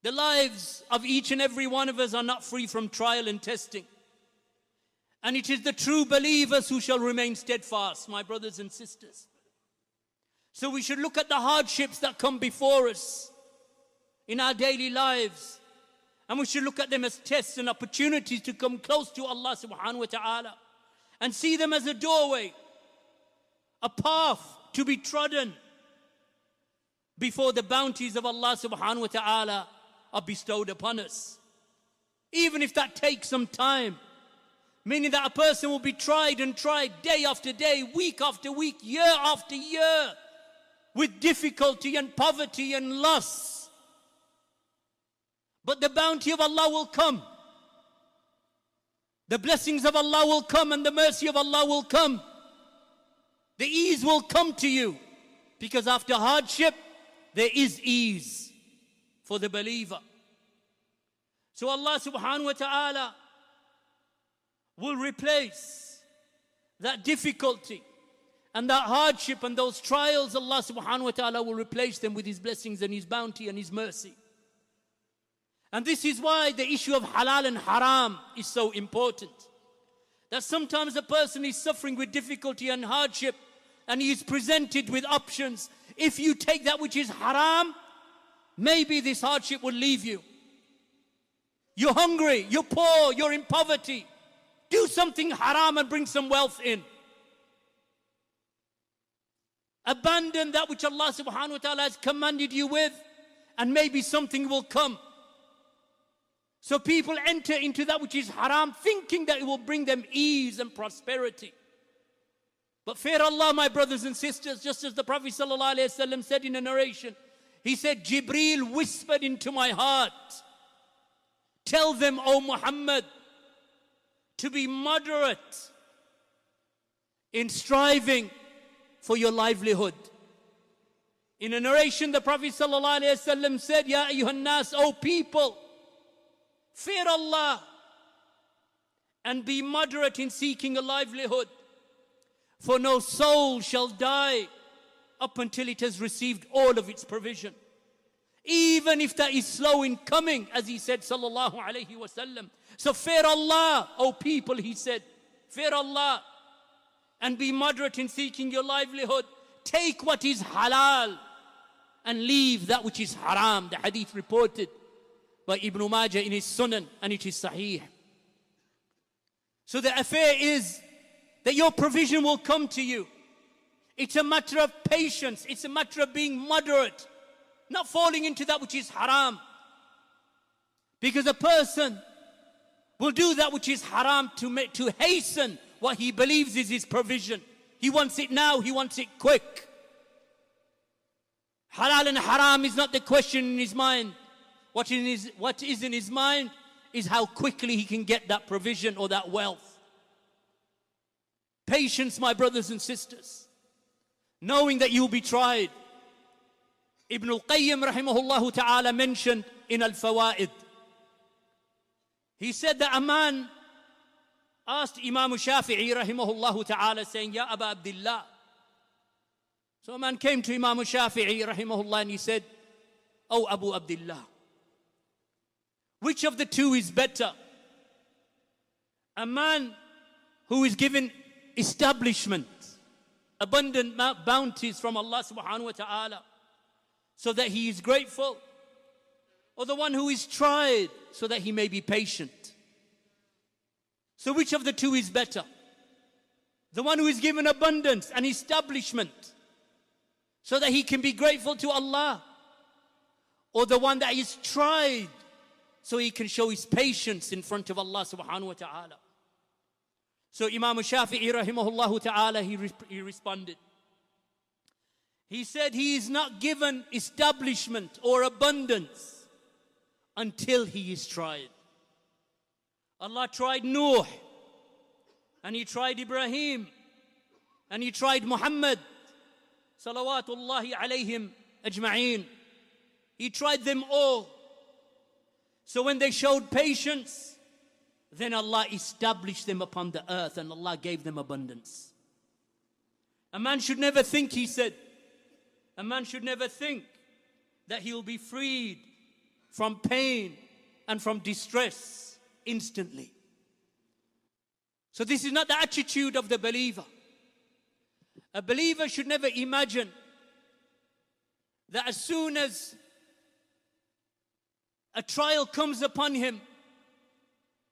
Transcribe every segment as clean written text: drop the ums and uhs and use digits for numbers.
The lives of each and every one of us are not free from trial and testing. And it is the true believers who shall remain steadfast, my brothers and sisters. So we should look at the hardships that come before us in our daily lives. And we should look at them as tests and opportunities to come close to Allah subhanahu wa ta'ala. And see them as a doorway, a path to be trodden before the bounties of Allah subhanahu wa ta'ala are bestowed upon us. Even if that takes some time. Meaning that a person will be tried and tried day after day, week after week, year after year, with difficulty and poverty and loss. But the bounty of Allah will come. The blessings of Allah will come and the mercy of Allah will come. The ease will come to you. Because after hardship, there is ease for the believer. So Allah subhanahu wa ta'ala will replace that difficulty and that hardship and those trials. Allah subhanahu wa ta'ala will replace them with His blessings and His bounty and His mercy. And this is why the issue of halal and haram is so important. That sometimes a person is suffering with difficulty and hardship and he is presented with options. If you take that which is haram, maybe this hardship will leave you. You're hungry, you're poor, you're in poverty. Do something haram and bring some wealth in. Abandon that which Allah subhanahu wa ta'ala has commanded you with, and maybe something will come. So people enter into that which is haram, thinking that it will bring them ease and prosperity. But fear Allah, my brothers and sisters, just as the Prophet ﷺ said in a narration, he said, Jibreel whispered into my heart, tell them, O Muhammad, to be moderate in striving for your livelihood. In a narration, the Prophet ﷺ said, Ya ayyuhan nas, O people, fear Allah and be moderate in seeking a livelihood. For no soul shall die up until it has received all of its provision. Even if that is slow in coming, as he said, sallallahu alayhi wa sallam. So fear Allah, O people, he said. Fear Allah and be moderate in seeking your livelihood. Take what is halal and leave that which is haram. The hadith reported by Ibn Majah in his Sunan, and it is sahih. So the affair is that your provision will come to you. It's a matter of patience. It's a matter of being moderate, not falling into that which is haram. Because a person will do that which is haram to hasten what he believes is his provision. He wants it now, he wants it quick. Halal and haram is not the question in his mind. What is in his mind is how quickly he can get that provision or that wealth. Patience, my brothers and sisters, knowing that you'll be tried. Ibn al-Qayyim rahimahullah ta'ala mentioned in Al-Fawaid. He said that a man asked Imam Shafi'i rahimahullah ta'ala saying, Ya Aba Abdullah. So a man came to Imam Shafi'i rahimahullah and he said, O Abu Abdullah, which of the two is better? A man who is given establishment, abundant bounties from Allah subhanahu wa ta'ala, so that he is grateful, or the one who is tried so that he may be patient? So which of the two is better? The one who is given abundance and establishment so that he can be grateful to Allah, or the one that is tried so he can show his patience in front of Allah subhanahu wa ta'ala? So Imam Shafi'i rahimahullah ta'ala, he responded. He said he is not given establishment or abundance until he is tried. Allah tried Nuh, and he tried Ibrahim, and he tried Muhammad, salawatullahi alayhim ajma'een. He tried them all. So when they showed patience, then Allah established them upon the earth and Allah gave them abundance. A man should never think, he said, a man should never think that he will be freed from pain and from distress instantly. So this is not the attitude of the believer. A believer should never imagine that as soon as a trial comes upon him,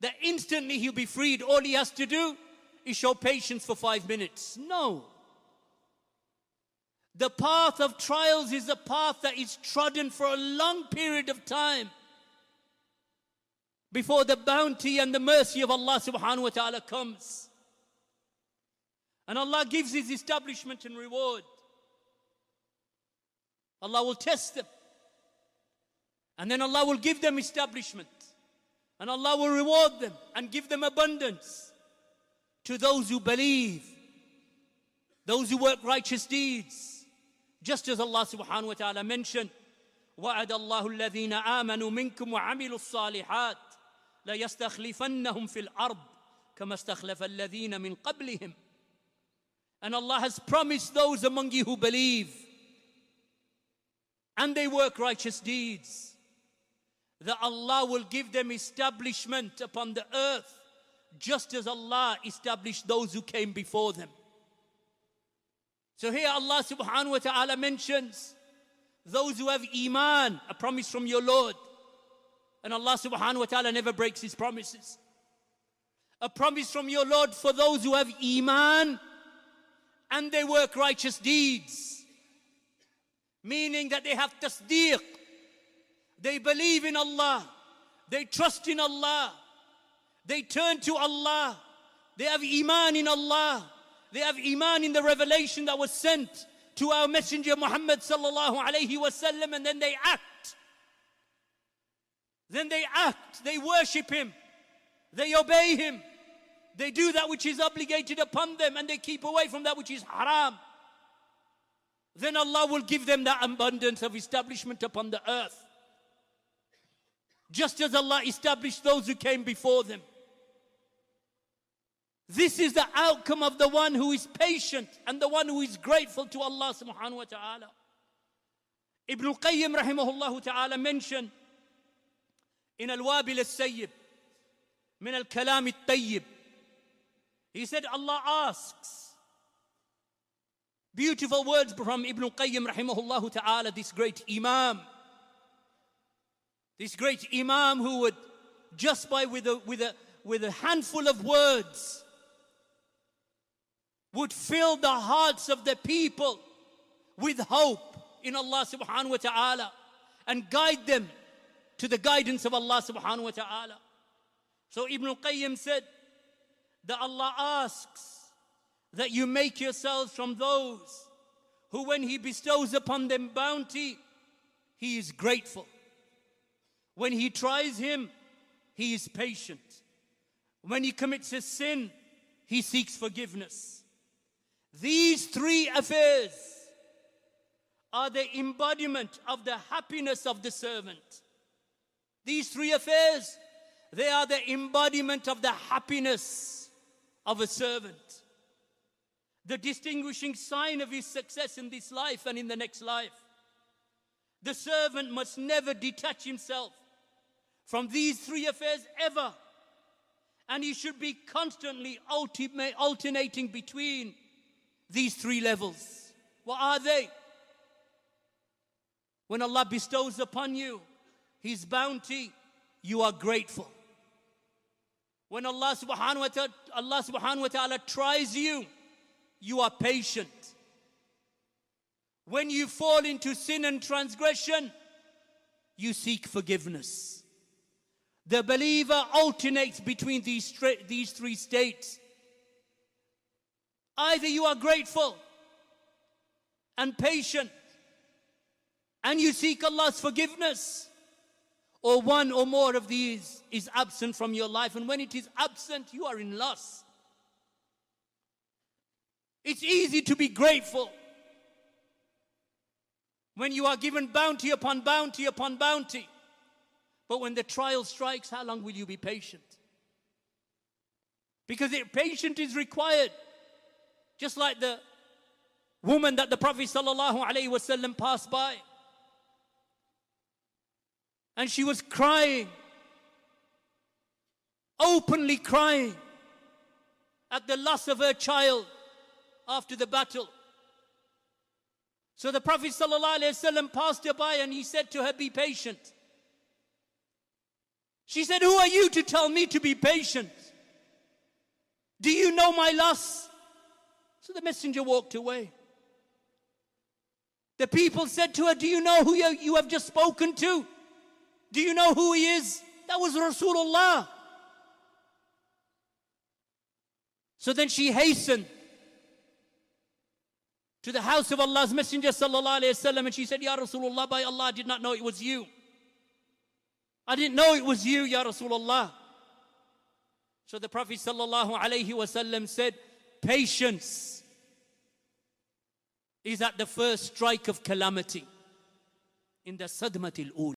that instantly he'll be freed. All he has to do is show patience for 5 minutes. No. The path of trials is a path that is trodden for a long period of time before the bounty and the mercy of Allah subhanahu wa ta'ala comes. And Allah gives His establishment and reward. Allah will test them. And then Allah will give them establishment. And Allah will reward them and give them abundance to those who believe, those who work righteous deeds. Just as Allah subhanahu wa ta'ala mentioned, وَعَدَ اللَّهُ الَّذِينَ آمَنُوا مِنكُمْ وَعَمِلُوا الصَّالِحَاتِ لَيَسْتَخْلِفَنَّهُمْ فِي الْأَرْضِ كَمَا اسْتَخْلَفَ الَّذِينَ مِنْ قَبْلِهِمْ. And Allah has promised those among you who believe and they work righteous deeds that Allah will give them establishment upon the earth, just as Allah established those who came before them. So here Allah subhanahu wa ta'ala mentions those who have iman, a promise from your Lord. And Allah subhanahu wa ta'ala never breaks His promises. A promise from your Lord for those who have iman and they work righteous deeds. Meaning that they have tasdeeq. They believe in Allah. They trust in Allah. They turn to Allah. They have iman in Allah. They have iman in the revelation that was sent to our messenger Muhammad sallallahu alayhi wasallam, and then they act. Then they act. They worship Him. They obey Him. They do that which is obligated upon them, and they keep away from that which is haram. Then Allah will give them that abundance of establishment upon the earth. Just as Allah established those who came before them. This is the outcome of the one who is patient and the one who is grateful to Allah subhanahu wa ta'ala. Ibn al-Qayyim rahimahullah ta'ala mentioned in Al-Wabil al-Sayyib min al-Kalam al-Tayyib. He said Allah asks, beautiful words from Ibn al-Qayyim rahimahullah ta'ala, this great Imam. This great Imam who would just with a handful of words would fill the hearts of the people with hope in Allah subhanahu wa ta'ala and guide them to the guidance of Allah subhanahu wa ta'ala. So Ibn al-Qayyim said that Allah asks that you make yourselves from those who, when He bestows upon them bounty, He is grateful. When He tries him, He is patient. When he commits a sin, he seeks forgiveness. These three affairs are the embodiment of the happiness of the servant. These three affairs, they are the embodiment of the happiness of a servant. The distinguishing sign of his success in this life and in the next life. The servant must never detach himself from these three affairs ever. And he should be constantly alternating between these three levels. What are they? When Allah bestows upon you His bounty, you are grateful. When Allah subhanahu wa ta'ala tries you, you are patient. When you fall into sin and transgression, you seek forgiveness. The believer alternates between these three states. Either you are grateful and patient and you seek Allah's forgiveness, or one or more of these is absent from your life. And when it is absent, you are in loss. It's easy to be grateful when you are given bounty upon bounty upon bounty. But when the trial strikes, how long will you be patient? Because patience is required. Just like the woman that the Prophet ﷺ passed by. And she was crying, openly crying at the loss of her child after the battle. So the Prophet ﷺ passed her by and he said to her, be patient. She said, who are you to tell me to be patient? Do you know my loss? So the messenger walked away. The people said to her, do you know who you have just spoken to? Do you know who he is? That was Rasulullah. So then she hastened to the house of Allah's Messenger sallallahu alayhi wasallam, and she said, Ya Rasulullah, by Allah, I did not know it was you. I didn't know it was you, Ya Rasulullah. So the Prophet sallallahu alayhi wasallam said, patience is at the first strike of calamity, in the sadmatil ula.